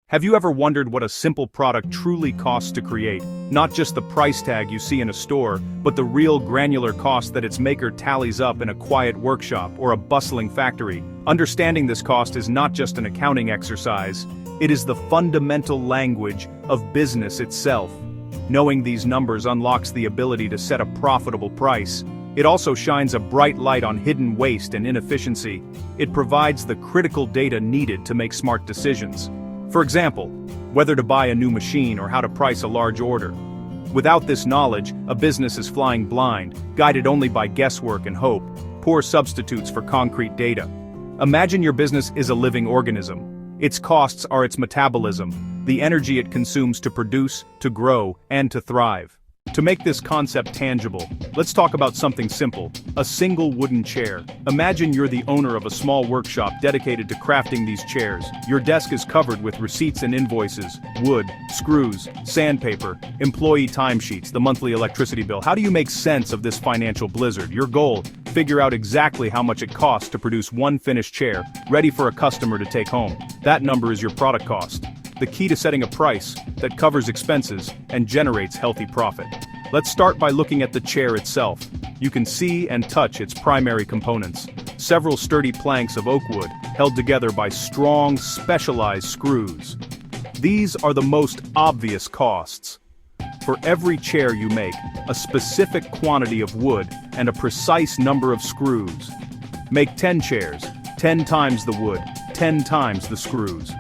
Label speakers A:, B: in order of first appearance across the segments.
A: Have you ever wondered what a simple product truly costs to create? Not just the price tag you see in a store, but the real granular cost that its maker tallies up in a quiet workshop or a bustling factory. Understanding this cost is not just an accounting exercise, it is the fundamental language of business itself. Knowing these numbers unlocks the ability to set a profitable price. It also shines a bright light on hidden waste and inefficiency. It provides the critical data needed to make smart decisions. For example, whether to buy a new machine or how to price a large order. Without this knowledge, a business is flying blind, guided only by guesswork and hope, poor substitutes for concrete data. Imagine your business is a living organism. Its costs are its metabolism, the energy it consumes to produce, to grow, and to thrive. To make this concept tangible, let's talk about something simple: a single wooden chair. Imagine you're the owner of a small workshop dedicated to crafting these chairs. Your desk is covered with receipts and invoices, wood, screws, sandpaper, employee timesheets, the monthly electricity bill. How do you make sense of this financial blizzard? Your goal: figure out exactly how much it costs to produce one finished chair, ready for a customer to take home. That number is your product cost. The key to setting a price that covers expenses and generates healthy profit. Let's start by looking at the chair itself. You can see and touch its primary components. Several sturdy planks of oak wood, held together by strong, specialized screws. These are the most obvious costs. For every chair you make, a specific quantity of wood and a precise number of screws. Make 10 chairs, 10 times the wood, 10 times the screws.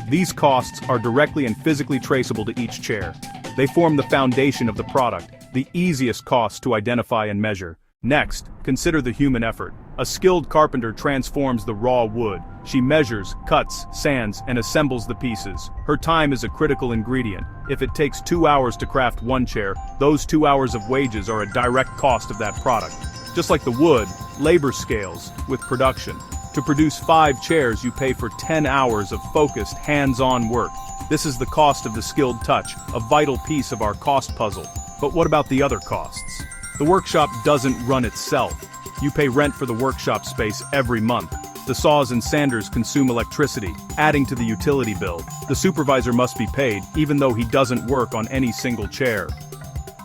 A: These costs are directly and physically traceable to each chair. They form the foundation of the product, the easiest cost to identify and measure. Next, consider the human effort. A skilled carpenter transforms the raw wood. She measures, cuts, sands, and assembles the pieces. Her time is a critical ingredient. If it takes 2 hours to craft one chair, those 2 hours of wages are a direct cost of that product. Just like the wood, labor scales with production. To produce 5 chairs, you pay for 10 hours of focused, hands-on work. This is the cost of the skilled touch, a vital piece of our cost puzzle. But what about the other costs? The workshop doesn't run itself. You pay rent for the workshop space every month. The saws and sanders consume electricity, adding to the utility bill. The supervisor must be paid, even though he doesn't work on any single chair.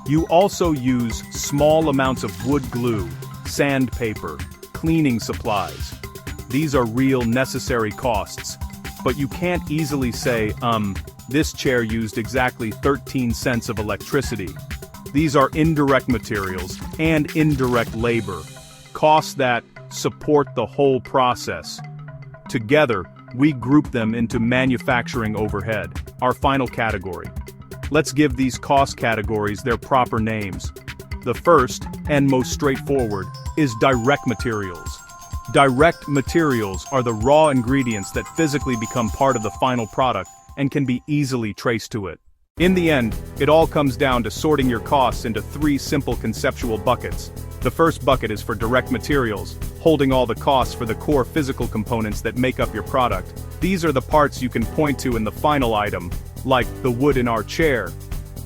A: You also use small amounts of wood glue, sandpaper, cleaning supplies. These are real necessary costs, but you can't easily say, this chair used exactly 13 cents of electricity. These are indirect materials and indirect labor, costs that support the whole process. Together, we group them into manufacturing overhead, our final category. Let's give these cost categories their proper names. The first, and most straightforward, is direct materials. Direct materials are the raw ingredients that physically become part of the final product and can be easily traced to it. In the end, it all comes down to sorting your costs into 3 simple conceptual buckets. The first bucket is for direct materials, holding all the costs for the core physical components that make up your product. These are the parts you can point to in the final item, like the wood in our chair.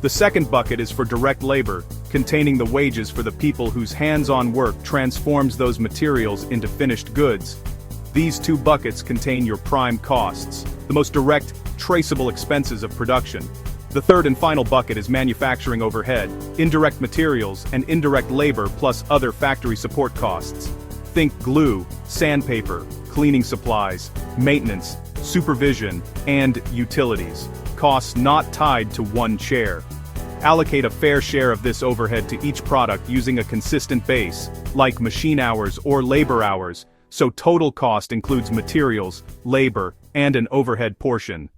A: The second bucket is for direct labor, containing the wages for the people whose hands-on work transforms those materials into finished goods. These 2 buckets contain your prime costs, the most direct, traceable expenses of production. The third and final bucket is manufacturing overhead, indirect materials and indirect labor plus other factory support costs. Think glue, sandpaper, cleaning supplies, maintenance, supervision, and utilities. Costs not tied to one chair. Allocate a fair share of this overhead to each product using a consistent base, like machine hours or labor hours, so total cost includes materials, labor, and an overhead portion.